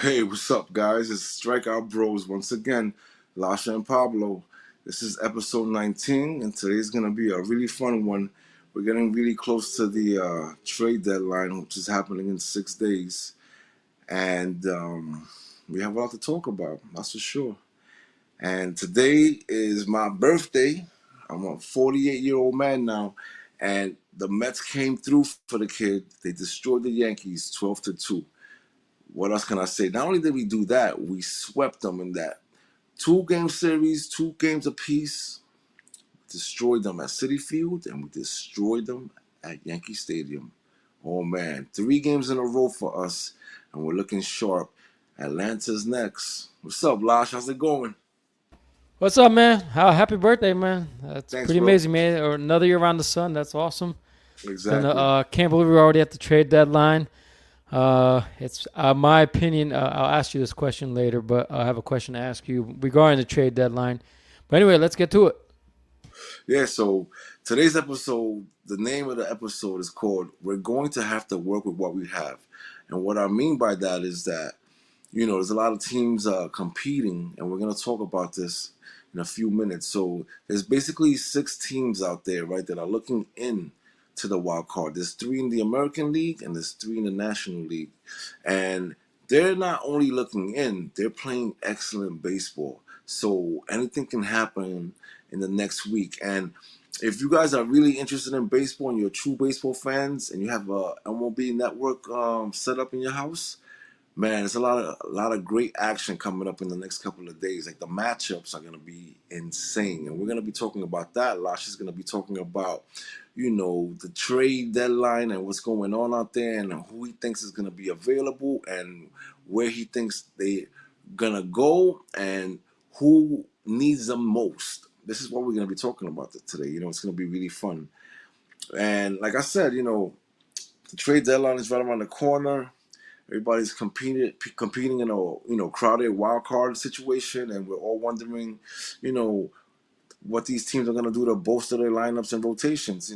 Hey, what's up, guys? It's Strikeout Bros once again, Lasha and Pablo. This is episode 19, and today's going to be a really fun one. We're getting really close to the trade deadline, which is happening in 6 days. And we have a lot to talk about, that's for sure. And today is my birthday. I'm a 48-year-old man now, and the Mets came through for the kid. They destroyed the Yankees 12-2. What else can I say? Not only did we do that, we swept them in that two-game series, 2 games apiece. Destroyed them at Citi Field, and we destroyed them at Yankee Stadium. Oh man, 3 games in a row for us, and we're looking sharp. Atlanta's next. What's up, Lash? How's it going? What's up, man? Happy birthday, man. That's Thanks, pretty bro. amazing, man. Or another year around the sun. That's awesome. Exactly. Can't believe we're already at the trade deadline. It's my opinion. I'll ask you this question later, but I have a question to ask you regarding the trade deadline. But anyway, let's get to it. Yeah, so today's episode, the name of the episode is called We're Going to Have to Work with What We Have. And what I mean by that is that there's a lot of teams competing, and we're going to talk about this in a few minutes. So there's basically 6 teams out there, right, that are looking in to the wild card. There's 3 in the American League, and there's 3 in the National League. And they're not only looking in, they're playing excellent baseball. So anything can happen in the next week. And if you guys are really interested in baseball and you're true baseball fans and you have a MLB network set up in your house, man, there's a lot of great action coming up in the next couple of days. Like the matchups are gonna be insane, and we're gonna be talking about that. Lash is gonna be talking about, the trade deadline and what's going on out there, and who he thinks is gonna be available, and where he thinks they gonna go, and who needs them most. This is what we're gonna be talking about today. It's gonna be really fun. And like I said, the trade deadline is right around the corner. Everybody's competing in a crowded wild card situation, and we're all wondering, you know, what these teams are gonna do to bolster their lineups and rotations.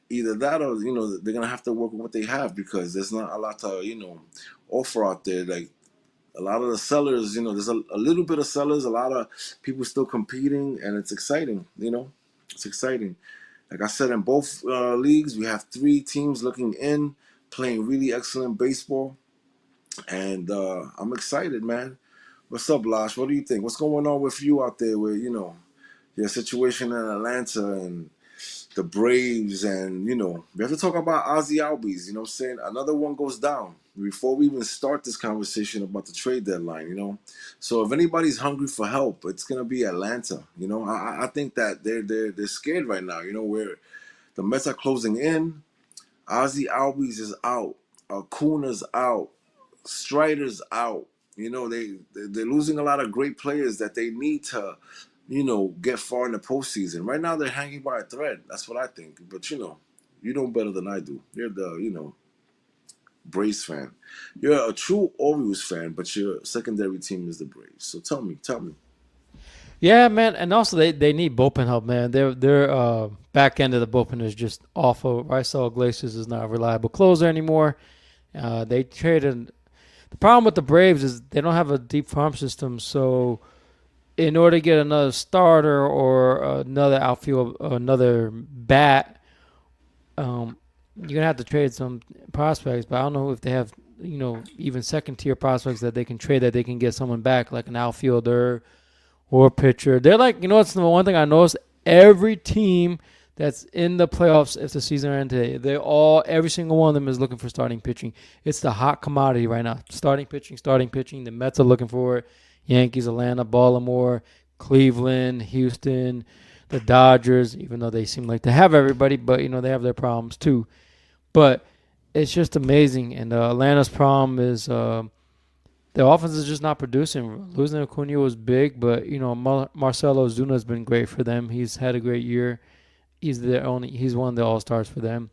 Either that or they're gonna have to work with what they have because there's not a lot to offer out there. Like a lot of the sellers, there's a little bit of sellers, a lot of people still competing, and it's exciting. It's exciting. Like I said, in both leagues, we have 3 teams looking in, playing really excellent baseball. And I'm excited, man. What's up, Lash? What do you think? What's going on with you out there with, your situation in Atlanta and the Braves? And, we have to talk about Ozzy Albies, you know what I'm saying? Another one goes down before we even start this conversation about the trade deadline. So if anybody's hungry for help, it's going to be Atlanta. I think that they're scared right now, where the Mets are closing in. Ozzy Albies is out. Acuna's out. Strider's out. They're losing a lot of great players that they need to, get far in the postseason. Right now they're hanging by a thread. That's what I think. But you know better than I do. You're the Braves fan. You're a true Orioles fan, but your secondary team is the Braves. So tell me. Yeah, man, and also they need bullpen help, man. Their back end of the bullpen is just awful. Raisel Iglesias is not a reliable closer anymore. They traded. The problem with the Braves is they don't have a deep farm system, so in order to get another starter or another outfield, another bat, you're gonna have to trade some prospects. But I don't know if they have, even second tier prospects that they can trade that they can get someone back, like an outfielder or a pitcher. They're like, what's the one thing I noticed? Every team that's in the playoffs if the season ends today, every single one of them is looking for starting pitching. It's the hot commodity right now. Starting pitching, starting pitching. The Mets are looking for it. Yankees, Atlanta, Baltimore, Cleveland, Houston, the Dodgers, even though they seem like they have everybody, but they have their problems too. But it's just amazing. And Atlanta's problem is the offense is just not producing. Losing Acuna was big, but Marcelo Zuna has been great for them. He's had a great year. He's one of the all stars for them.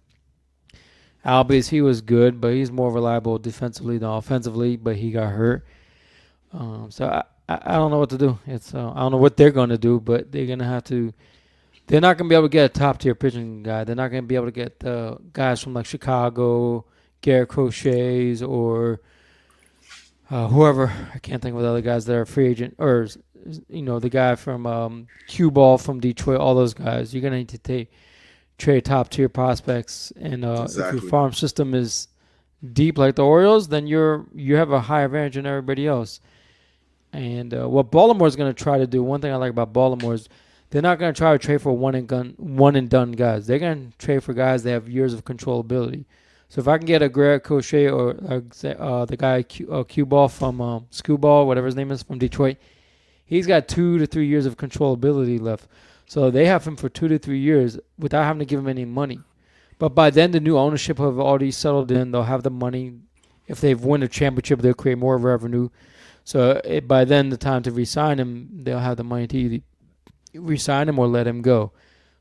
Albies, he was good, but he's more reliable defensively than offensively. But he got hurt. So I don't know what to do. I don't know what they're going to do, but they're going to have to. They're not going to be able to get a top tier pitching guy. They're not going to be able to get guys from like Chicago, Garrett Crochet's, or whoever, I can't think of the other guys that are free agent, or the guy from Q Ball from Detroit. All those guys, you're gonna need to trade top tier prospects, and if your Exactly. farm system is deep like the Orioles, then you have a higher advantage than everybody else. And what Baltimore's going to try to do, one thing I like about Baltimore is they're not going to try to trade for one and done guys. They're going to trade for guys that have years of controllability. So if I can get a Greg Crochet or the guy Q Ball from Ball, whatever his name is, from Detroit, he's got 2 to 3 years of controllability left. So they have him for 2 to 3 years without having to give him any money. But by then, the new ownership have already settled in. They'll have the money. If they've won a championship, they'll create more revenue. So by then, the time to re-sign him, they'll have the money to either re-sign him or let him go.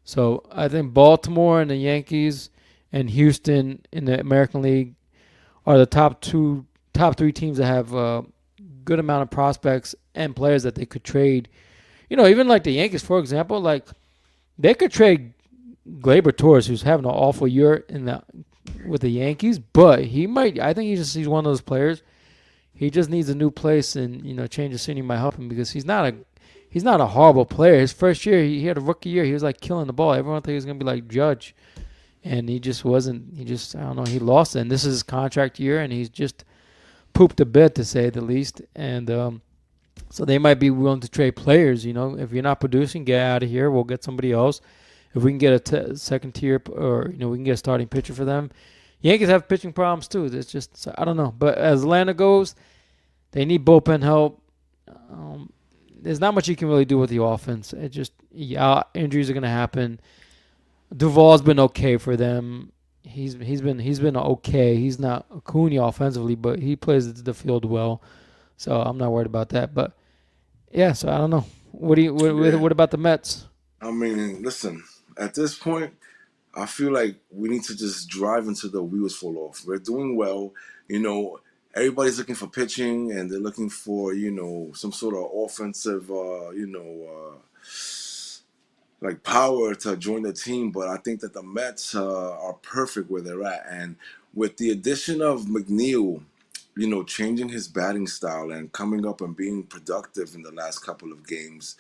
So I think Baltimore and the Yankees and Houston in the American League are the top three teams that have a good amount of prospects and players that they could trade. Even like the Yankees, for example, like they could trade Gleyber Torres, who's having an awful year with the Yankees, but he might. I think he's one of those players. He just needs a new place, and change of scenery might help him because he's not a horrible player. His first year, he had a rookie year. He was like killing the ball. Everyone thought he was gonna be like Judge, and he just wasn't. He just I don't know. He lost it. And this is his contract year, and he's just pooped a bit to say the least. And so they might be willing to trade players. If you're not producing, get out of here. We'll get somebody else. If we can get a second tier, or we can get a starting pitcher for them. Yankees have pitching problems too. It's just I don't know. But as Atlanta goes, they need bullpen help. Um, there's not much you can really do with the offense. It just injuries are gonna happen. Duvall's been okay for them. He's been okay. He's not Acuna offensively, but he plays the field well. So I'm not worried about that. But yeah, so I don't know. What do you Yeah. what about the Mets? I mean, listen. At this point, I feel like we need to just drive until the wheels fall off. We're doing well. You know, everybody's looking for pitching and they're looking for, some sort of offensive, like power to join the team. But I think that the Mets are perfect where they're at. And with the addition of McNeil, changing his batting style and coming up and being productive in the last couple of games,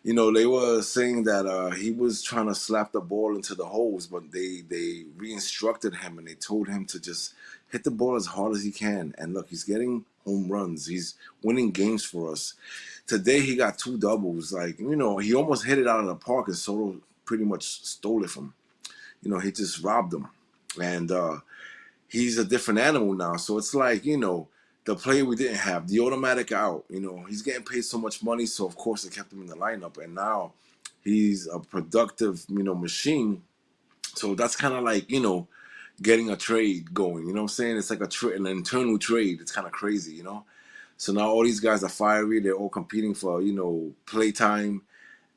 they were saying that he was trying to slap the ball into the holes, but they re-instructed him and they told him to just hit the ball as hard as he can. And look, he's getting home runs. He's winning games for us. Today he got two doubles. Like, he almost hit it out of the park and Soto pretty much stole it from him. He just robbed him. And he's a different animal now. So it's like, the player we didn't have, the automatic out. He's getting paid so much money, so of course they kept him in the lineup. And now he's a productive, machine. So that's kind of like, getting a trade going. You know what I'm saying? It's like an internal trade. It's kind of crazy. So now all these guys are fiery. They're all competing for, playtime.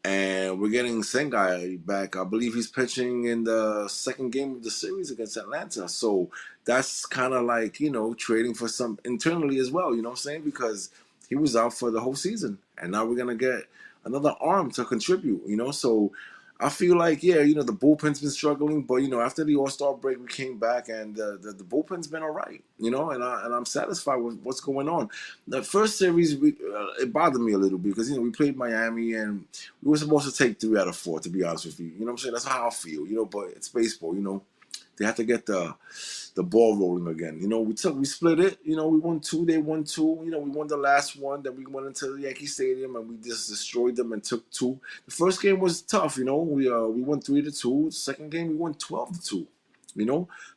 And we're getting Sengai back. I believe he's pitching in the second game of the series against Atlanta. So that's kind of like, trading for some internally as well, you know what I'm saying? Because he was out for the whole season. And now we're going to get another arm to contribute. So I feel like, yeah, the bullpen's been struggling. But, after the All-Star break, we came back and the bullpen's been all right, and I'm satisfied with what's going on. The first series, it bothered me a little bit because, we played Miami and we were supposed to take 3 out of 4, to be honest with you. You know what I'm saying? That's how I feel, but it's baseball. They have to get the ball rolling again. We split it. We won 2, they won 2. We won the last one. Then we went into the Yankee Stadium and we just destroyed them and took 2. The first game was tough. We won 3-2. The second game we won 12-2.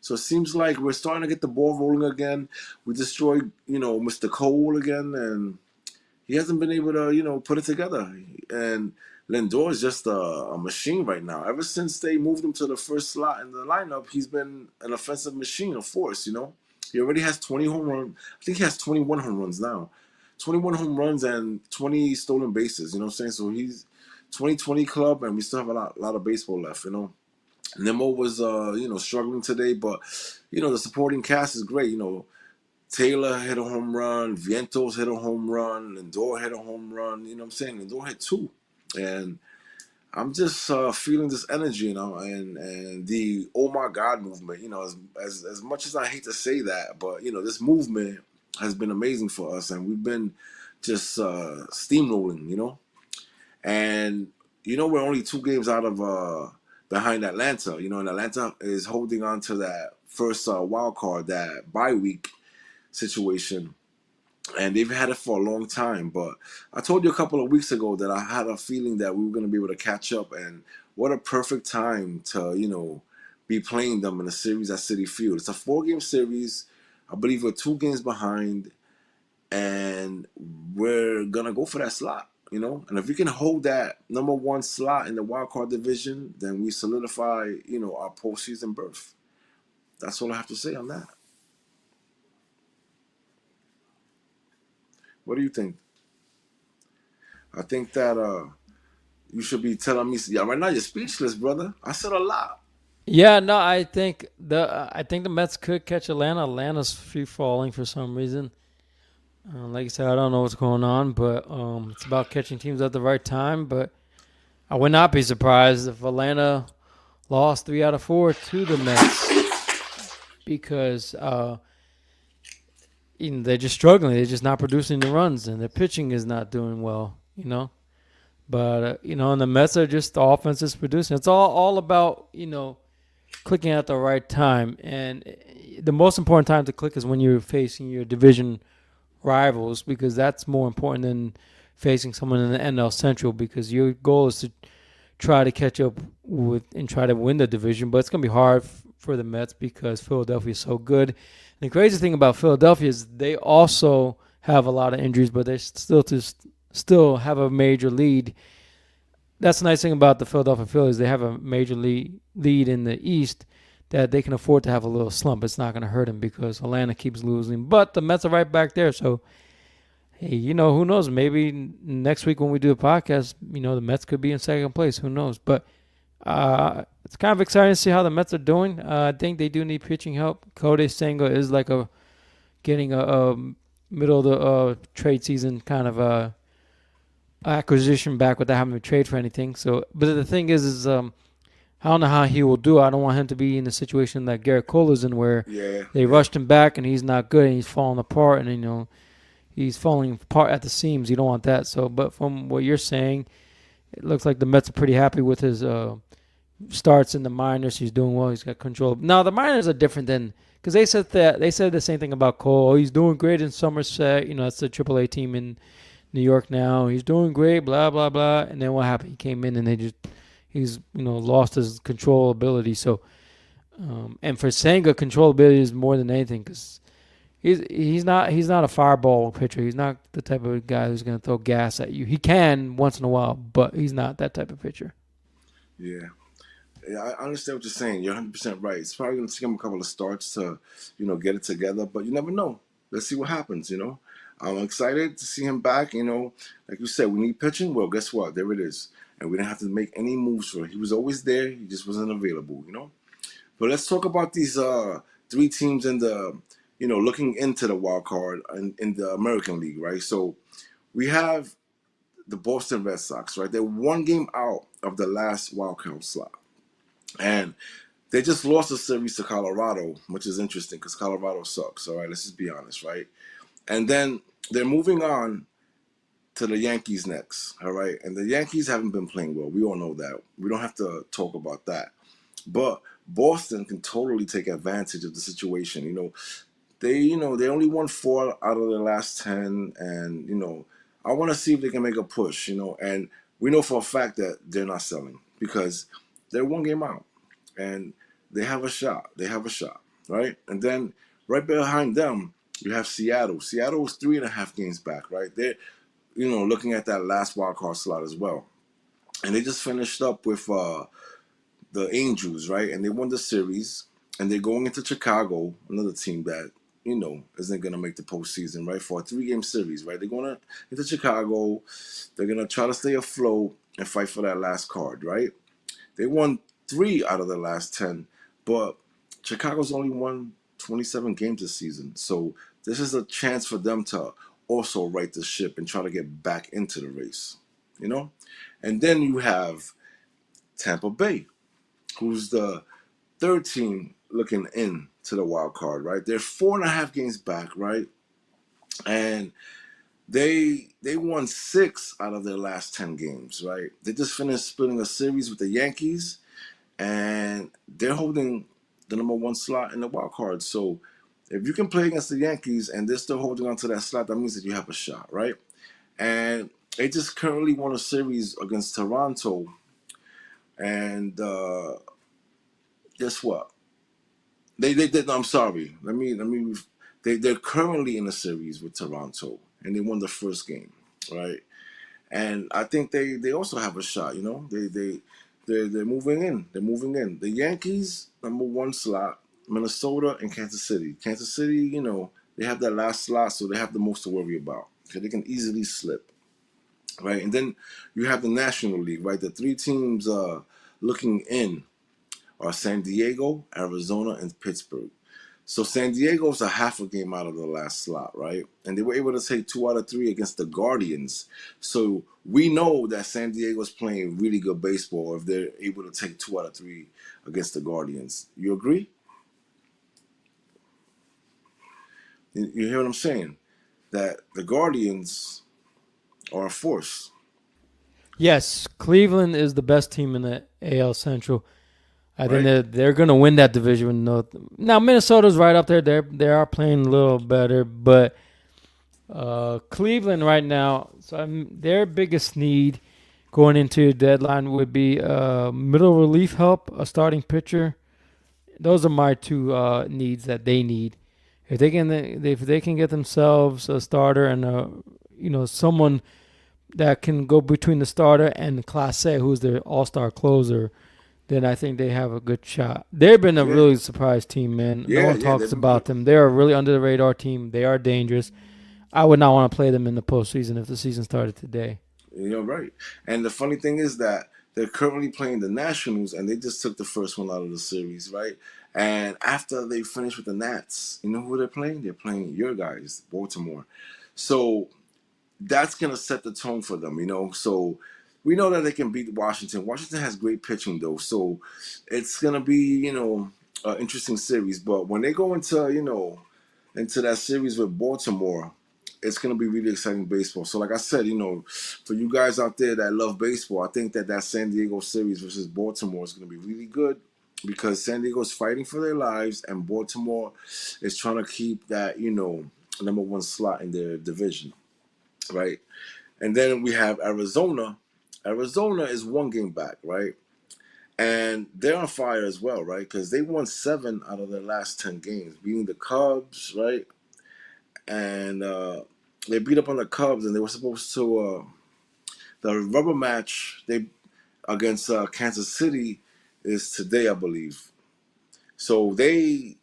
So it seems like we're starting to get the ball rolling again. We destroyed, Mr. Cole again, and he hasn't been able to, put it together. And Lindor is just a machine right now. Ever since they moved him to the first slot in the lineup, he's been an offensive machine, a force. He already has 20 home runs. I think he has 21 home runs now. 21 home runs and 20 stolen bases, you know what I'm saying? So he's 2020 club, and we still have a lot of baseball left. Nemo was, struggling today, but, the supporting cast is great. Taylor hit a home run, Vientos hit a home run, Lindor hit a home run. You know what I'm saying? Lindor hit 2. And I'm just feeling this energy, and the oh my God movement. As much as I hate to say that, but this movement has been amazing for us, and we've been just steamrolling, And we're only 2 games out of behind Atlanta, and Atlanta is holding on to that first wild card, that bye week situation, and they've had it for a long time. But I told you a couple of weeks ago that I had a feeling that we were going to be able to catch up, and what a perfect time to be playing them in a series at Citi Field. It's a 4-game series. I believe we're 2 games behind, and we're gonna go for that slot. And if we can hold that number 1 slot in the wild card division, then we solidify, our postseason berth. That's all I have to say on that. What do you think? I think that you should be telling me. Yeah, right now you're speechless, brother. I said a lot. Yeah, no, I think the Mets could catch Atlanta. Atlanta's free falling for some reason. Like I said, I don't know what's going on, but it's about catching teams at the right time. But I would not be surprised if Atlanta lost 3 out of 4 to the Mets because they're just struggling. They're just not producing the runs, and their pitching is not doing well. But and the Mets are just the offense is producing. It's all about clicking at the right time, and the most important time to click is when you're facing your division rivals, because that's more important than facing someone in the NL Central, because your goal is to try to catch up with and try to win the division. But it's going to be hard for the Mets because Philadelphia is so good. And the crazy thing about Philadelphia is they also have a lot of injuries, but they still have a major lead. That's the nice thing about the Philadelphia Phillies. They have a major lead in the East that they can afford to have a little slump. It's not going to hurt them because Atlanta keeps losing. But the Mets are right back there. So, hey, who knows? Maybe next week when we do a podcast, the Mets could be in second place. Who knows? But it's kind of exciting to see how the Mets are doing. I think they do need pitching help. Kodai Senga is like getting a middle of the trade season kind of acquisition back without having to trade for anything. So, but the thing is I don't know how he will do. I don't want him to be in the situation that Garrett Cole is in, where they rushed him back and he's not good and he's falling apart, and he's falling apart at the seams. You don't want that. So, but from what you're saying, it looks like the Mets are pretty happy with his starts in the minors. He's doing well. He's got control. Now the minors are different than, because they said the same thing about Cole. Oh, he's doing great in Somerset. That's the AAA team in New York now. He's doing great. Blah blah blah. And then what happened? He came in and he's lost his control ability. So, and for Senga, control ability is more than anything, because he's not a fireball pitcher. He's not the type of guy who's going to throw gas at you. He can once in a while, but he's not that type of pitcher. Yeah. Yeah, I understand what you're saying. You're 100% right. It's probably going to take him a couple of starts to, get it together. But you never know. Let's see what happens. I'm excited to see him back. Like you said, we need pitching. Well, guess what? There it is. And we didn't have to make any moves for it. He was always there. He just wasn't available. But let's talk about these 3 teams in the, looking into the wild card in the American League, right? So we have the Boston Red Sox, right? They're 1 game out of the last wild card slot. And they just lost a series to Colorado, which is interesting because Colorado sucks. All right, let's just be honest, right? And then they're moving on to the Yankees next. All right, and the Yankees haven't been playing well. We all know that. We don't have to talk about that. But Boston can totally take advantage of the situation. They only won 4 out of their last 10, and I want to see if they can make a push. And we know for a fact that they're not selling because they're 1 game out. And they have a shot. Right? And then right behind them, you have Seattle. Seattle is 3.5 games back, right? They're, looking at that last wild card slot as well. And they just finished up with the Angels, right? And they won the series. And they're going into Chicago, another team that, isn't going to make the postseason, right? For a 3-game series, right? They're going into Chicago. They're going to try to stay afloat and fight for that last card, right? They won 3 out of the last 10, but Chicago's only won 27 games this season. So this is a chance for them to also right the ship and try to get back into the race, And then you have Tampa Bay, who's the 3rd team looking in to the wild card, right? They're 4.5 games back, right? and they won 6 out of their last 10 games. Right? They just finished splitting a series with the Yankees, and they're holding the number one slot in the wild card. So if you can play against the Yankees and they're still holding on to that slot, that means that you have a shot, right? And they just currently won a series against Toronto, and guess what? They did. No, I'm sorry. Let me. They're currently in a series with Toronto, and they won the first game, right? And I think they also have a shot. You know, they're moving in. They're moving in. The Yankees number one slot, Minnesota and Kansas City. Kansas City, you know, they have that last slot, so they have the most to worry about because they can easily slip, right? And then you have the National League, right? The three teams looking in are San Diego, Arizona, and Pittsburgh. So San Diego's a half a game out of the last slot, right? And they were able to take 2 out of 3 against the Guardians. So we know that San Diego's playing really good baseball if they're able to take 2 out of 3 against the Guardians. You agree? You hear what I'm saying? That the Guardians are a force, Yes, Cleveland is the best team in the AL Central. I think right? they're going to win that division. Now Minnesota's right up there. They are playing a little better, but Cleveland right now. So their biggest need going into the deadline would be middle relief help, a starting pitcher. Those are my two needs that they need. If they can get themselves a starter and someone that can go between the starter and Clase, who's their all-star closer, then I think they have a good shot. They've been a Yeah, really surprise team, man. No yeah, one yeah. talks They've been pretty. about them. They're a really under the radar team. They are dangerous. I would not want to play them in the postseason if the season started today. You're right. And the funny thing is that they're currently playing the Nationals, and they just took the first one out of the series, right? And after they finish with the Nats, you know who they're playing? They're playing your guys, Baltimore. So that's gonna set the tone for them, you know. So we know that they can beat Washington. Washington has great pitching though, so it's gonna be, an interesting series. But when they go into that series with Baltimore, it's gonna be really exciting baseball. So like I said, for you guys out there that love baseball, I think that San Diego series versus Baltimore is gonna be really good because San Diego's fighting for their lives and Baltimore is trying to keep that number one slot in their division, right? And then we have Arizona. Arizona is one game back, right? And they're on fire as well, right? Because they won 7 out of their last 10 games, beating the Cubs, right? And they beat up on the Cubs, and they were supposed to the rubber match they against Kansas City is today, I believe. So they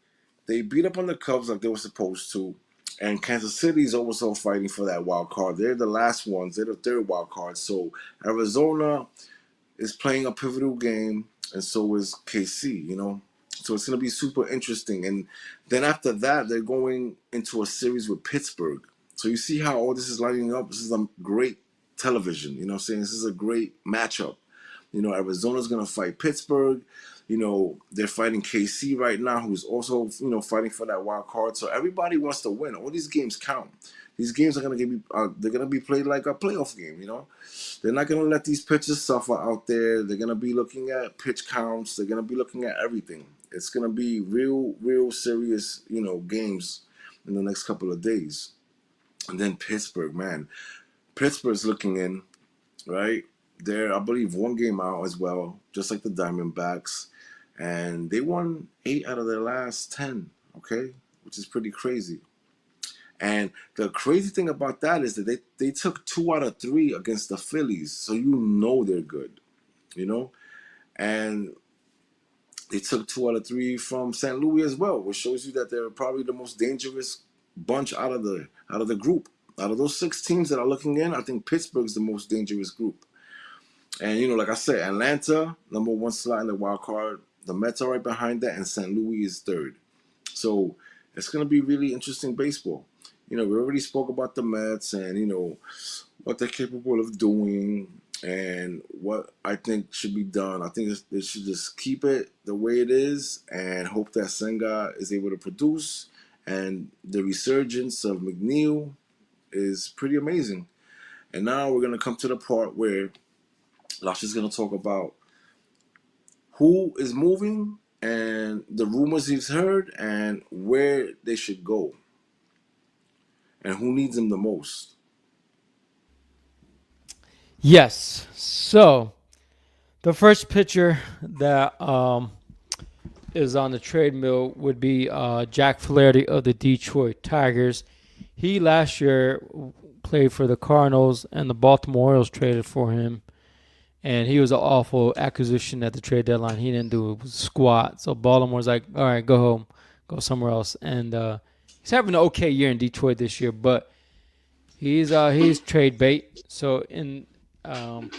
beat up on the Cubs like they were supposed to. And Kansas City is also fighting for that wild card. They're the last ones. They're the third wild card. So Arizona is playing a pivotal game, and so is KC. So it's going to be super interesting. And then after that, they're going into a series with Pittsburgh. So you see how all this is lining up. This is a great television. You know what I'm saying? This is a great matchup. Arizona's going to fight Pittsburgh. They're fighting KC right now, who's also, fighting for that wild card. So everybody wants to win. All these games count. These games are going to they're going to be played like a playoff game. They're not going to let these pitchers suffer out there. They're going to be looking at pitch counts. They're going to be looking at everything. It's going to be real, real serious, games in the next couple of days. And then Pittsburgh, man. Pittsburgh's looking in, right? They're, I believe, one game out as well, just like the Diamondbacks. And they won 8 out of their last 10, okay? Which is pretty crazy. And the crazy thing about that is that they took 2 out of 3 against the Phillies. So they're good, you know? And they took 2 out of 3 from St. Louis as well, which shows you that they're probably the most dangerous bunch out of the group. Out of those 6 teams that are looking in, I think Pittsburgh's the most dangerous group. And like I said, Atlanta, number one slot in the wild card. The Mets are right behind that, and St. Louis is third. So it's going to be really interesting baseball. We already spoke about the Mets and, what they're capable of doing and what I think should be done. I think they should just keep it the way it is and hope that Senga is able to produce and the resurgence of McNeil. is pretty amazing. And now we're gonna come to the part where Lash is gonna talk about who is moving and the rumors he's heard and where they should go and who needs them the most. Yes. So the first pitcher that is on the trade mill would be Jack Flaherty of the Detroit Tigers. He last year played for the Cardinals, and the Baltimore Orioles traded for him. And he was an awful acquisition at the trade deadline. He didn't do squat. So Baltimore's like, all right, go home, go somewhere else. And he's having an okay year in Detroit this year, but he's trade bait. So it'll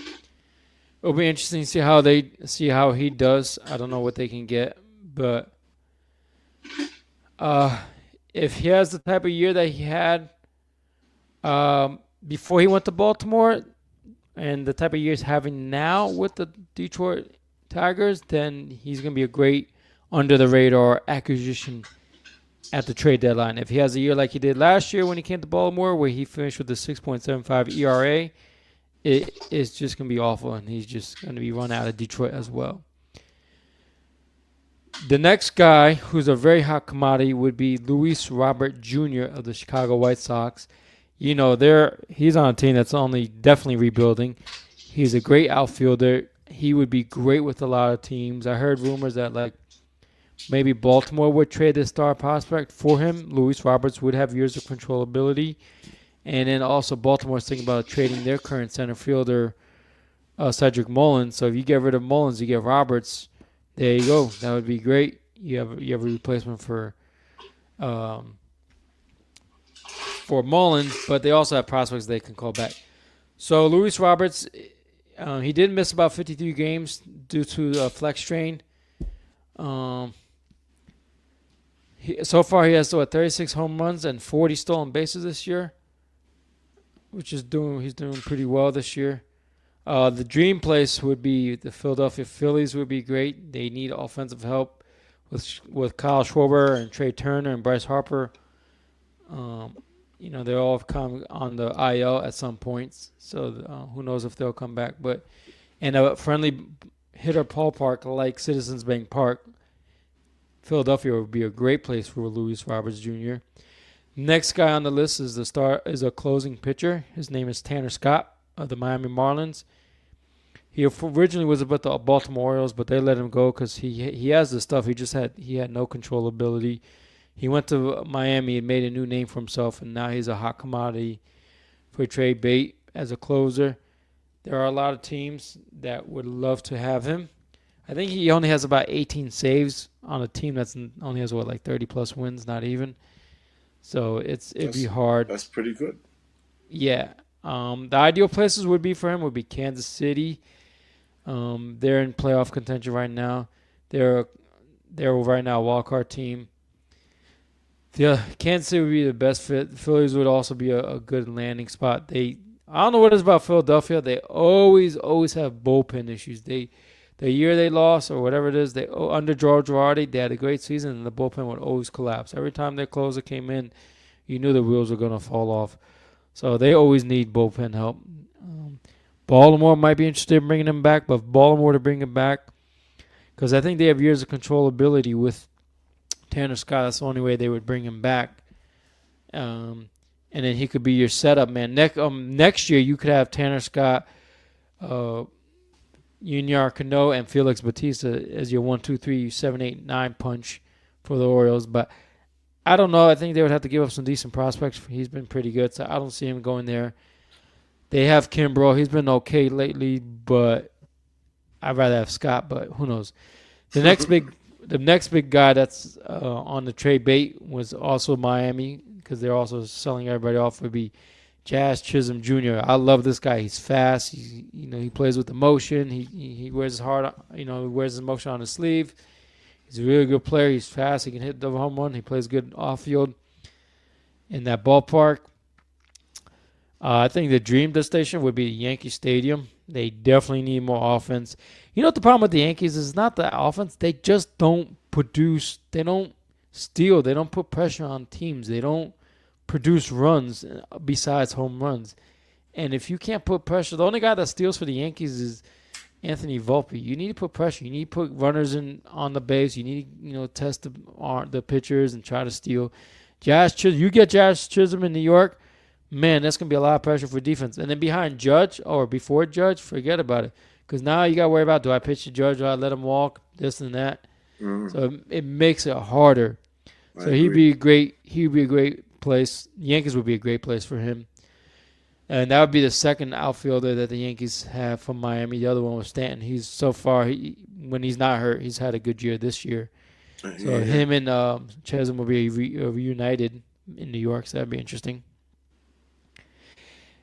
be interesting to see how he does. I don't know what they can get, but if he has the type of year that he had before he went to Baltimore, and the type of year he's having now with the Detroit Tigers, then he's going to be a great under-the-radar acquisition at the trade deadline. If he has a year like he did last year when he came to Baltimore, where he finished with a 6.75 ERA, it's just going to be awful, and he's just going to be run out of Detroit as well. The next guy, who's a very hot commodity, would be Luis Robert Jr. of the Chicago White Sox. You know, he's on a team that's only definitely rebuilding. He's a great outfielder. He would be great with a lot of teams. I heard rumors that like maybe Baltimore would trade this star prospect for him. Luis Roberts would have years of controllability. And then also Baltimore's thinking about trading their current center fielder, Cedric Mullins. So if you get rid of Mullins, you get Roberts. There you go. That would be great. You have a replacement for Mullins, but they also have prospects they can call back. So Luis Roberts, he did miss about 53 games due to a flex strain. So far he has 36 home runs and 40 stolen bases this year, which is he's doing pretty well this year. The dream place would be the Philadelphia Phillies. Would be great. They need offensive help with Kyle Schwarber and Trey Turner and Bryce Harper. They all come on the IL at some points, so who knows if they'll come back. But in a friendly hitter ballpark like Citizens Bank Park, Philadelphia would be a great place for Luis Roberts Jr. Next guy on the list is a closing pitcher. His name is Tanner Scott of the Miami Marlins. He originally was about the Baltimore Orioles, but they let him go because he has the stuff. He had no controllability. He went to Miami and made a new name for himself, and now he's a hot commodity for trade bait as a closer. There are a lot of teams that would love to have him. I think he only has about 18 saves on a team that's only has, 30-plus wins, not even. So it'd be hard. That's pretty good. Yeah. The ideal places would be Kansas City. They're in playoff contention right now. They're right now a wildcard team. Kansas City would be the best fit. The Phillies would also be a good landing spot. I don't know what it is about Philadelphia. They always have bullpen issues. The year they lost or whatever it is, under George Girardi, they had a great season and the bullpen would always collapse. Every time their closer came in, you knew the wheels were going to fall off. So they always need bullpen help. Baltimore might be interested in bringing him back, but if Baltimore to bring him back, because I think they have years of controllability with Tanner Scott. That's the only way they would bring him back. And then he could be your setup man. Next year, you could have Tanner Scott, Junior Cano, and Felix Bautista as your 1, 2, 3, 7, 8, 9 punch for the Orioles. But I don't know. I think they would have to give up some decent prospects. He's been pretty good, so I don't see him going there. They have Kimbrel. He's been okay lately, but I'd rather have Scott, but who knows. The next big guy that's on the trade bait was also Miami, because they're also selling everybody off, would be Jazz Chisholm Jr. I love this guy. He's fast. He plays with emotion. He wears his heart. He wears his emotion on his sleeve. He's a really good player. He's fast. He can hit the home run. He plays good off field in that ballpark. I think the dream destination would be Yankee Stadium. They definitely need more offense. You know what the problem with the Yankees is? Not the offense. They just don't produce. They don't steal. They don't put pressure on teams. They don't produce runs besides home runs. And if you can't put pressure, the only guy that steals for the Yankees is Anthony Volpe. You need to put pressure. You need to put runners in on the base. You need to test the pitchers and try to steal. You get Jazz Chisholm in New York, man, that's gonna be a lot of pressure for defense. And then behind Judge or before Judge, forget about it. Because now you got to worry about, do I pitch to Judge? Do I let him walk? This and that. Mm-hmm. So it makes it harder. So he'd be a great place. Yankees would be a great place for him. And that would be the second outfielder that the Yankees have from Miami. The other one was Stanton. He's so far, when he's not hurt, he's had a good year this year. So him and Chisholm will be reunited in New York. So that'd be interesting.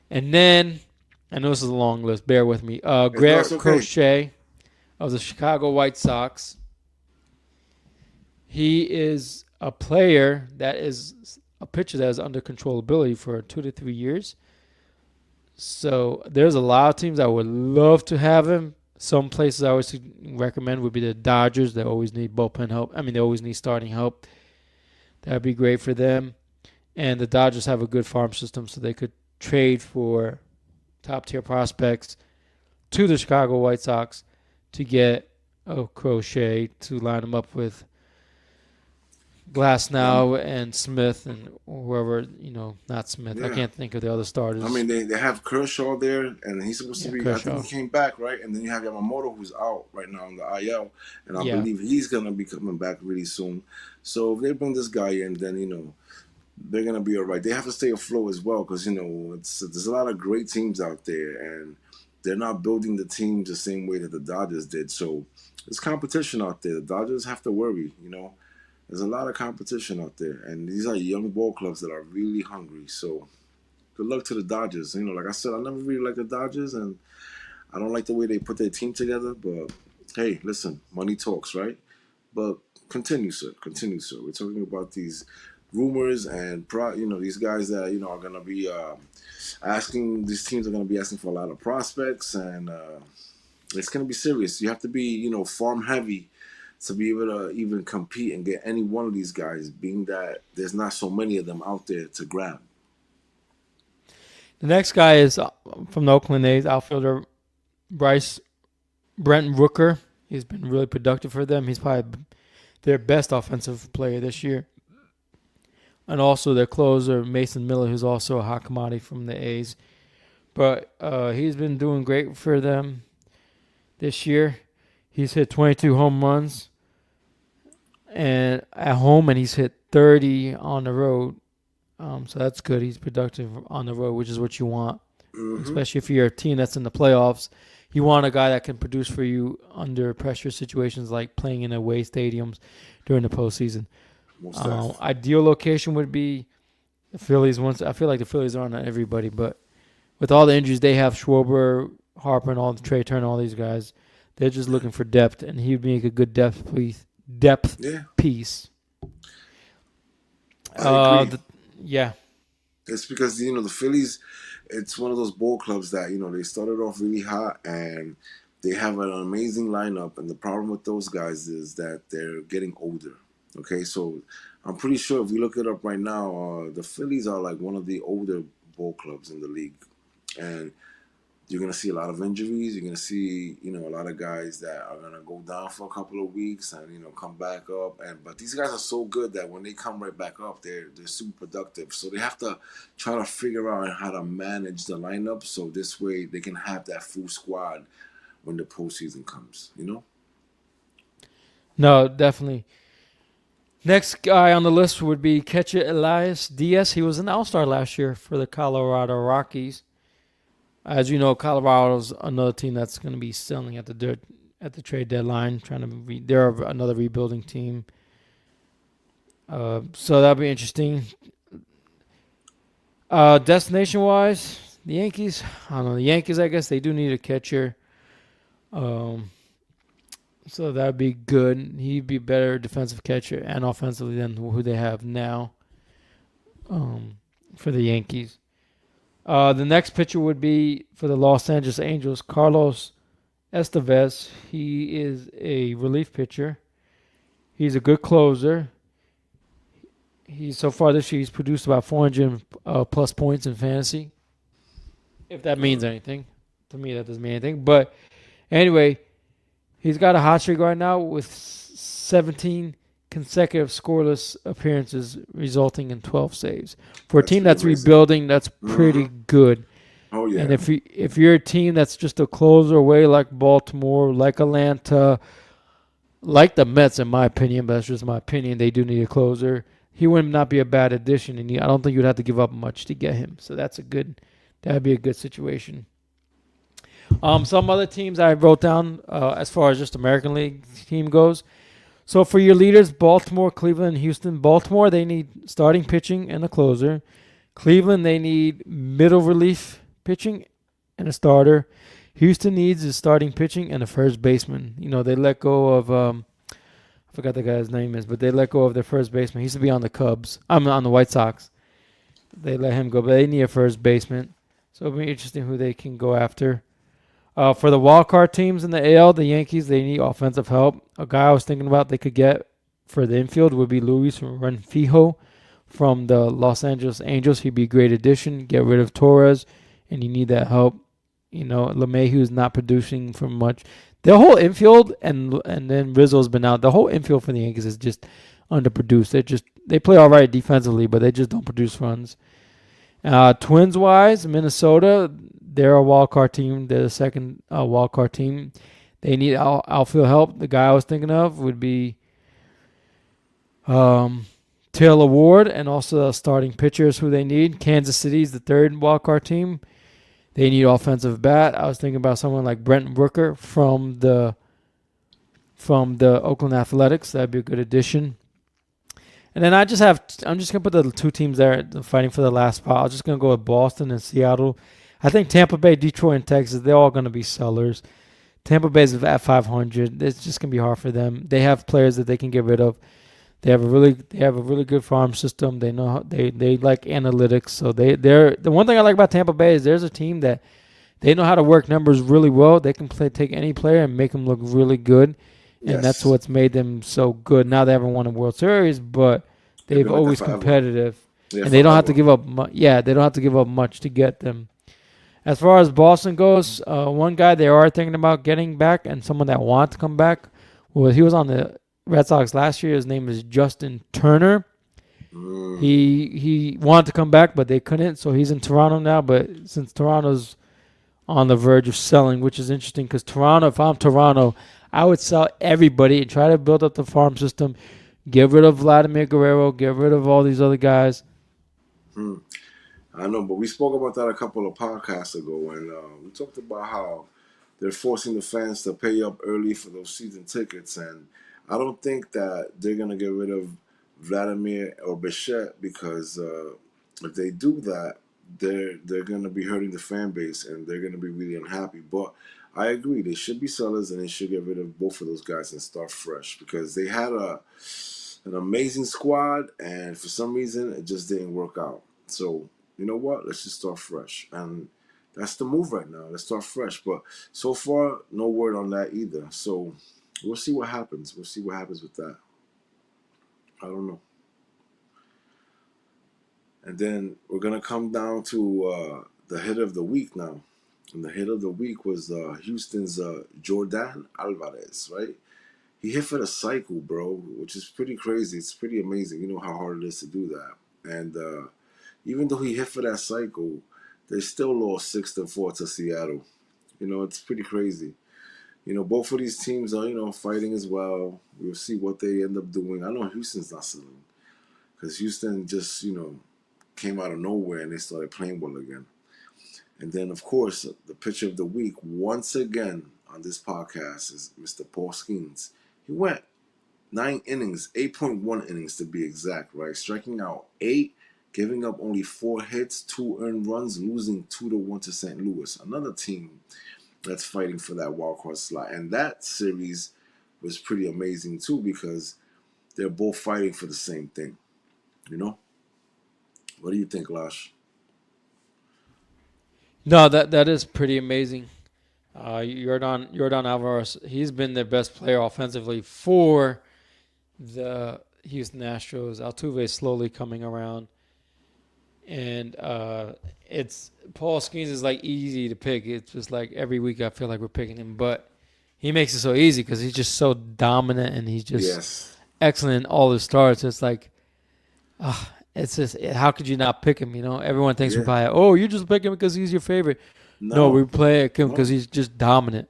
And then, I know this is a long list. Bear with me. Greg Crochet of the Chicago White Sox. He is a player that is a pitcher that is under controllability for 2 to 3 years. So there's a lot of teams that would love to have him. Some places I always recommend would be the Dodgers. They always need bullpen help. I mean, they always need starting help. That would be great for them. And the Dodgers have a good farm system, so they could trade for top-tier prospects to the Chicago White Sox to get Crochet to line them up with Glasnow and Smith and whoever, not Smith. Yeah. I can't think of the other starters. I mean, they have Kershaw there, and he's supposed to be, Kershaw. I think he came back, right? And then you have Yamamoto, who's out right now in the IL, and I believe he's going to be coming back really soon. So if they bring this guy in, then, they're going to be all right. They have to stay afloat as well because, there's a lot of great teams out there, and they're not building the teams the same way that the Dodgers did. So there's competition out there. The Dodgers have to worry, There's a lot of competition out there, and these are young ball clubs that are really hungry. So good luck to the Dodgers. Like I said, I never really liked the Dodgers, and I don't like the way they put their team together. But, hey, listen, money talks, right? But continue, sir. Continue, sir. We're talking about these rumors and, these guys that, are going to be these teams are going to be asking for a lot of prospects, and it's going to be serious. You have to be, farm heavy to be able to even compete and get any one of these guys, being that there's not so many of them out there to grab. The next guy is from the Oakland A's, outfielder Brent Rooker. He's been really productive for them. He's probably their best offensive player this year. And also their closer, Mason Miller, who's also a hot commodity from the A's. But he's been doing great for them this year. He's hit 22 home runs and at home, and he's hit 30 on the road. So that's good. He's productive on the road, which is what you want, especially if you're a team that's in the playoffs. You want a guy that can produce for you under pressure situations like playing in away stadiums during the postseason. Ideal location would be the Phillies. I feel like the Phillies are on everybody, but with all the injuries they have, Schwarber, Harper, and all the Trey Turner, all these guys, they're just looking for depth, and he'd make a good depth piece. I agree. Yeah. It's because, the Phillies, it's one of those ball clubs that, they started off really hot, and they have an amazing lineup, and the problem with those guys is that they're getting older. Okay, so I'm pretty sure if we look it up right now, the Phillies are like one of the older ball clubs in the league. And you're going to see a lot of injuries. You're going to see, a lot of guys that are going to go down for a couple of weeks and, come back up. But these guys are so good that when they come right back up, they're super productive. So they have to try to figure out how to manage the lineup so this way they can have that full squad when the postseason comes, No, definitely. Next guy on the list would be catcher Elias Diaz. He was an All-Star last year for the Colorado Rockies. As you know, Colorado's another team that's going to be selling at the trade deadline. They're another rebuilding team. So that'll be interesting. Destination-wise, the Yankees. I don't know. The Yankees, I guess, they do need a catcher. So that'd be good. He'd be better defensive catcher and offensively than who they have now for the Yankees. The next pitcher would be for the Los Angeles Angels, Carlos Estevez. He is a relief pitcher. He's a good closer. He so far this year he's produced about 400 plus points in fantasy. If that means Uh, anything, to me that doesn't mean anything. But anyway, he's got a hot streak right now with 17 consecutive scoreless appearances, resulting in 12 saves. For a that's team pretty that's amazing. rebuilding, that's Hmm. pretty good. Oh And yeah, if you're a team that's just a closer away like Baltimore, like Atlanta, like the Mets, in my opinion, but that's just my opinion, they do need a closer. He would not be a bad addition, and I don't think you'd have to give up much to get him. So that'd be a good situation. Some other teams I wrote down as far as just American League team goes. So for your leaders, Baltimore, Cleveland, Houston. Baltimore, they need starting pitching and a closer. Cleveland, they need middle relief pitching and a starter. Houston needs a starting pitching and a first baseman. You know, they let go of I forgot the guy's name is, but they let go of their first baseman. He used to be on the Cubs. I'm on the White Sox. They let him go, but they need a first baseman. So it'll be interesting who they can go after. For the wild card teams in the AL, the Yankees, they need offensive help. A guy I was thinking about they could get for the infield would be Luis Renfijo from the Los Angeles Angels. He'd be a great addition. Get rid of Torres, and you need that help. You know, LeMahieu's not producing for much. The whole infield and then Rizzo's been out. The whole infield for the Yankees is just underproduced. They play all right defensively, but they just don't produce runs. Twins wise, Minnesota, they're a wild card team. They're the second wild card team. They need outfield help. The guy I was thinking of would be um, Taylor Ward, and also starting pitchers who they need. Kansas City's the third wild card team. They need offensive bat. I was thinking about someone like Brent Rooker from the Oakland Athletics. That'd be a good addition. And then I'm just gonna put the two teams there fighting for the last spot. I'm just gonna go with Boston and Seattle. I think Tampa Bay, Detroit, and Texas, they're all gonna be sellers. Tampa Bay's at 500. It's just gonna be hard for them. They have players that they can get rid of. They have a really good farm system. They know they like analytics. So they're the one thing I like about Tampa Bay is there's a team that they know how to work numbers really well. They can take any player and make them look really good, and that's yes, what's made them so good. Now they haven't won a World Series, but they've they've been like that always forever. competitive, Yeah, and they don't have to forever. give up. Yeah, they don't have to give up much to get them. As far as Boston goes, one guy they are thinking about getting back, and someone that wants to come back, he was on the Red Sox last year. His name is Justin Turner. Mm. He wanted to come back, but they couldn't, so he's in Toronto now. But since Toronto's on the verge of selling, which is interesting because Toronto, if I'm Toronto, I would sell everybody and try to build up the farm system. Get rid of Vladimir Guerrero. Get rid of all these other guys. Mm. I know, but we spoke about that a couple of podcasts ago, and we talked about how they're forcing the fans to pay up early for those season tickets, and I don't think that they're gonna get rid of Vladimir or Bichette because if they do that, they're gonna be hurting the fan base and they're gonna be really unhappy. But I agree, they should be sellers and they should get rid of both of those guys and start fresh because they had an amazing squad, and for some reason it just didn't work out. So you know what? Let's just start fresh, and that's the move right now. Let's start fresh. But so far, no word on that either. So we'll see what happens. We'll see what happens with that. I don't know. And then we're gonna come down to the hit of the week now. And the hit of the week was Houston's Jordan Alvarez, right? He hit for the cycle, bro, which is pretty crazy. It's pretty amazing. You know how hard it is to do that. And even though he hit for that cycle, they still lost 6-4 to Seattle. You know, it's pretty crazy. You know, both of these teams are, fighting as well. We'll see what they end up doing. I know Houston's not selling because Houston just, came out of nowhere and they started playing well again. And then, of course, the pitcher of the week once again on this podcast is Mr. Paul Skeens. He went 9 innings, 8.1 innings to be exact, right? Striking out 8, giving up only 4 hits, 2 earned runs, losing 2-1 to St. Louis. Another team that's fighting for that wild card slot. And that series was pretty amazing too because they're both fighting for the same thing. You know? What do you think, Lash? No, that is pretty amazing. Jordan Alvarez, he's been their best player offensively for the Houston Astros. Altuve is slowly coming around, and it's Paul Skeens is like easy to pick. It's just like every week I feel like we're picking him, but he makes it so easy because he's just so dominant and he's just Yes. excellent in all his starts. It's like, it's just how could you not pick him? Everyone thinks we Yeah. probably, oh, you just pick him because he's your favorite. No, we No. play him because No. he's just dominant.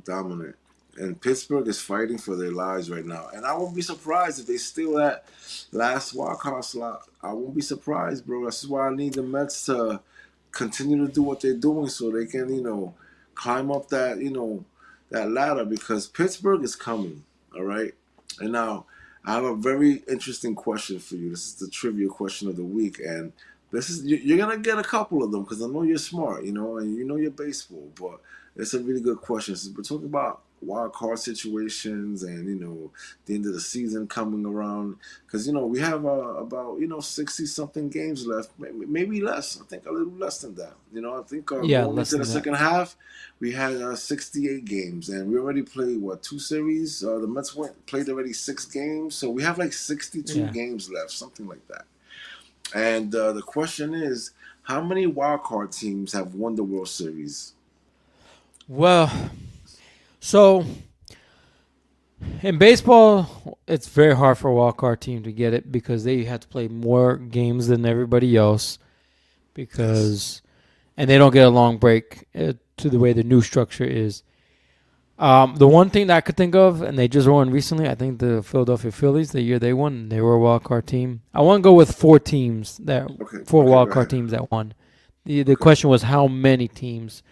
Dominant. And Pittsburgh is fighting for their lives right now. And I won't be surprised if they steal that last wild card slot. I won't be surprised, bro. This is why I need the Mets to continue to do what they're doing so they can, climb up that, that ladder because Pittsburgh is coming. All right. And now I have a very interesting question for you. This is the trivia question of the week. And you're gonna get a couple of them because I know you're smart, and you know your baseball, but it's a really good question. So we're talking about wild card situations and the end of the season coming around because we have about 60 something games left, maybe less. I think a little less than that. I think Yeah, going less into the than that. second half, we had 68 games and we already played what, two series. The Mets played already 6 games, so we have like 62 Yeah. games left, something like that. And the question is, how many wild card teams have won the World Series? Well, so in baseball, it's very hard for a wild card team to get it because they have to play more games than everybody else Yes. because and they don't get a long break to the way the new structure is. The one thing that I could think of, and they just won recently, I think the Philadelphia Phillies, the year they won, they were a wild card team. I want to go with Okay. four Okay. Go wild card ahead. teams that won. The Okay. question was how many teams,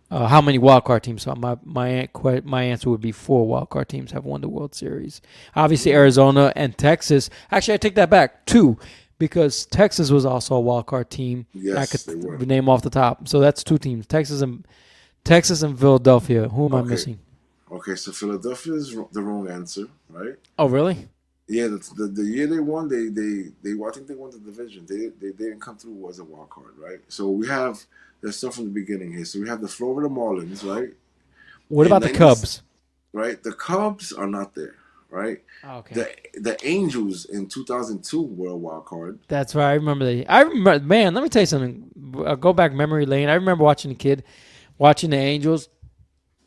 how many wild card teams. So my answer would be four wild card teams have won the World Series. Obviously Mm, Arizona and Texas. Actually, I take that back, two, because Texas was also a wild card team. I could yes, they were. name off the top. So that's two teams, Texas and Philadelphia. Who am I Okay. missing? Okay. So Philadelphia is the wrong answer, right? Oh, really? Yeah. The year they won, I think they won the division. They didn't come through as a wild card, right? So let's start from the beginning here. So we have the Florida Marlins, right? What In about the 90, Cubs? right? The Cubs are not there, right? Oh, okay. The Angels in 2002 were a wild card. That's right. I remember that. I remember, man. Let me tell you something. Go back memory lane. I remember watching the kid, watching the Angels,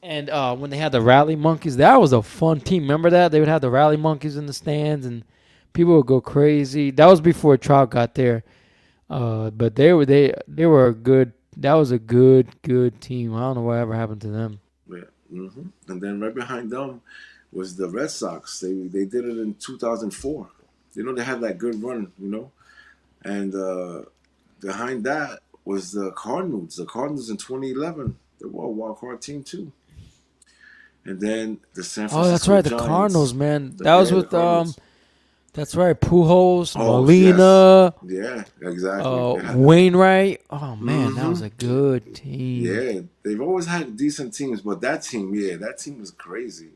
and when they had the Rally Monkeys, that was a fun team. Remember that they would have the Rally Monkeys in the stands, and people would go crazy. That was before Trout got there. But they were a good. That was a good team. I don't know whatever happened to them. Yeah. And then right behind them was the Red Sox. They did it in 2004. They had that good run. And behind that was the Cardinals. The Cardinals in 2011. They were a wild card team too. And then the San Oh, that's Francisco right. The Cardinals, Giants. man. That was Yeah, the with Cardinals. That's right. Pujols, Oh yes, Molina, yeah, exactly. They had that. Wainwright. Oh man, that hmm was a good team. Yeah, they've always had decent teams, but that team was crazy.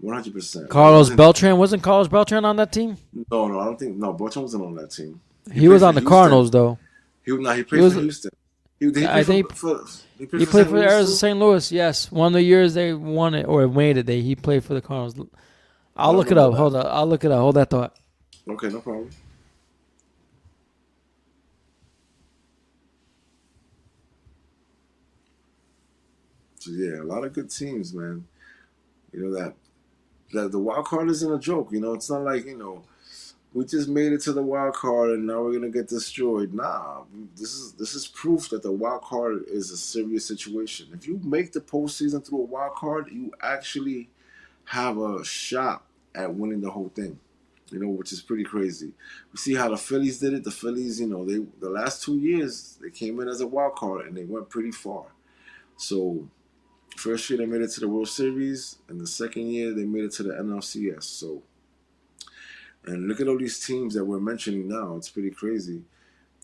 100%. That Carlos wasn't. Beltran wasn't Carlos Beltran on that team? No, no, I don't think. No, Butcher wasn't on that team. He He played was for on the Houston. Cardinals though. He He played for was. Houston. He I played think he played he for played St. for Louis Arizona too. St. Louis. Yes, one of the years they won it or made it. He played for the Cardinals. I I'll look it remember up. that. Hold on. I'll look it up. Hold that thought. Okay, no problem. So yeah, a lot of good teams, man. You know that the wild card isn't a joke. It's not like we just made it to the wild card and now we're gonna get destroyed. Nah, this is proof that the wild card is a serious situation. If you make the postseason through a wild card, you actually have a shot at winning the whole thing. Which is pretty crazy. We see how the Phillies did it. The Phillies, the last 2 years they came in as a wild card and they went pretty far. So first year they made it to the World Series, and the second year they made it to the NLCS. So, and look at all these teams that we're mentioning now. It's pretty crazy.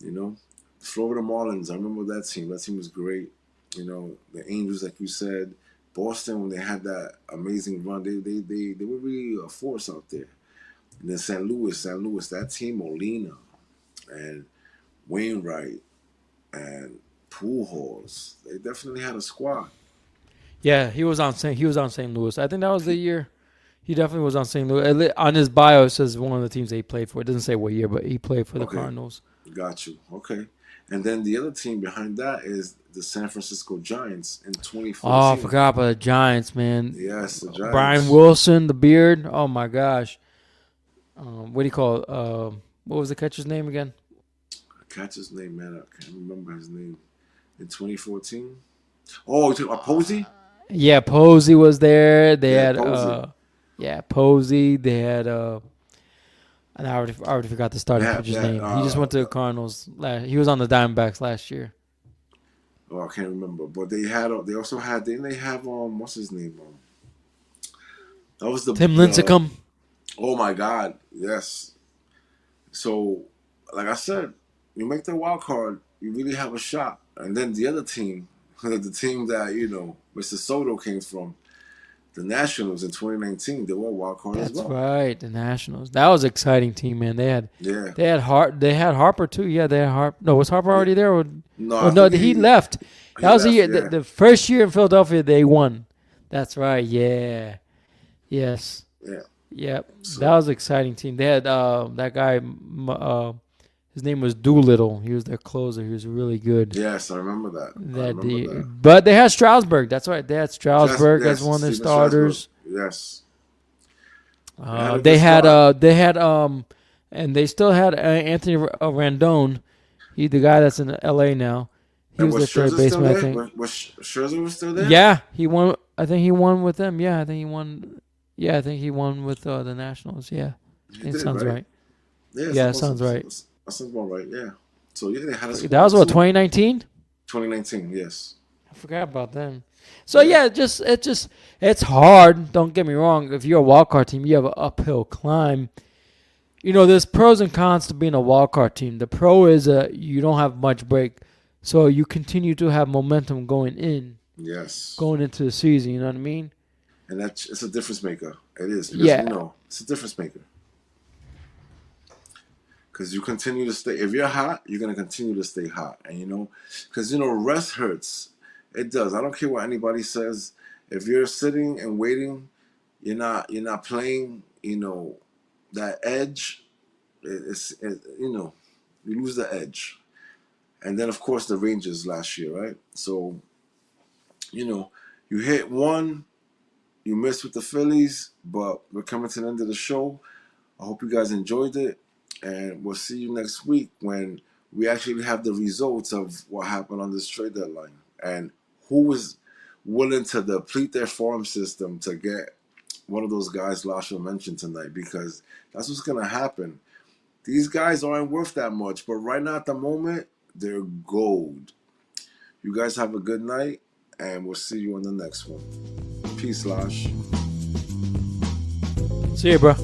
You know, Florida Marlins. I remember that team. That team was great. The Angels, like you said, Boston when they had that amazing run, they were really a force out there. And then St. Louis, that team, Molina and Wainwright and Pujols, they definitely had a squad. Yeah, he was on St. Louis. I think that was the year. He definitely was on St. Louis. On his bio, it says one of the teams that he played for. It doesn't say what year, but he played for the Okay, Cardinals. got you. Okay. And then the other team behind that is the San Francisco Giants in Oh, I 2014. forgot about the Giants, man. Yes, the Brian Giants. Wilson, the beard. Oh my gosh. What do you call it? What was the catcher's name again? Catcher's name, man. I can't remember his name. In 2014. Oh, you talking about Posey? Yeah, Posey was there. They Yeah, had Posey. yeah, Posey. They had and I already forgot the starting pitcher's That. name. He just went to the Cardinals. He was on the Diamondbacks last year. Oh, I can't remember. But they had. They also had. Didn't they have? What's his name? That was Tim the. Lincecum. Oh my God! Yes. So, like I said, you make the wild card, you really have a shot. And then the other team, the team that Mr. Soto came from, the Nationals in 2019, they were a wild card as That's well. right, the Nationals. That was an exciting team, man. They had Yeah. They had Harper too. Yeah, they had Harper. No, was Harper already there? Or, No, oh I no, think he left. That was the left, year. yeah. The first year in Philadelphia, they won. That's right. Yeah. Yes. Yeah. Yep. So, That was an exciting team. They had that guy. His name was Doolittle. He was their closer. He was really good. yes, I remember that. But they had Strasburg. That's right. They had Strasburg Yes, as one of their Steven Strasburg. starters. Yes. They had and they still had Anthony Randone. He the guy that's in L.A. now. He And was was their third Scherzer still baseman, I there? think. Was Scherzer was still there? Yeah, he won. I think he won with them. Yeah, I think he won. Yeah, I think he won with the Nationals. Yeah, He it did, sounds right. Yeah, it sounds right. That sounds about right, yeah. So, yeah, they had a squad. That was what, too. 2019? 2019, yes. I forgot about them. So yeah, it's hard. Don't get me wrong. If you're a wild card team, you have an uphill climb. There's pros and cons to being a wild card team. The pro is you don't have much break, so you continue to have momentum going Yes. into the season. You know what I mean? And it's a difference maker. It is. Because, Yeah. it's a difference maker. Because you continue to stay. If you're hot, you're going to continue to stay hot. And, because, rest hurts. It does. I don't care what anybody says. If you're sitting and waiting, you're not playing, that edge, you lose the edge. And then, of course, the Rangers last year, right? So, you hit one, you missed with the Phillies, but we're coming to the end of the show. I hope you guys enjoyed it. And we'll see you next week when we actually have the results of what happened on this trade deadline and who was willing to deplete their farm system to get one of those guys Lasha mentioned tonight, because that's what's going to happen. These guys aren't worth that much, but right now at the moment, they're gold. You guys have a good night, and we'll see you on the next one. Peace, Lash. See you, bro.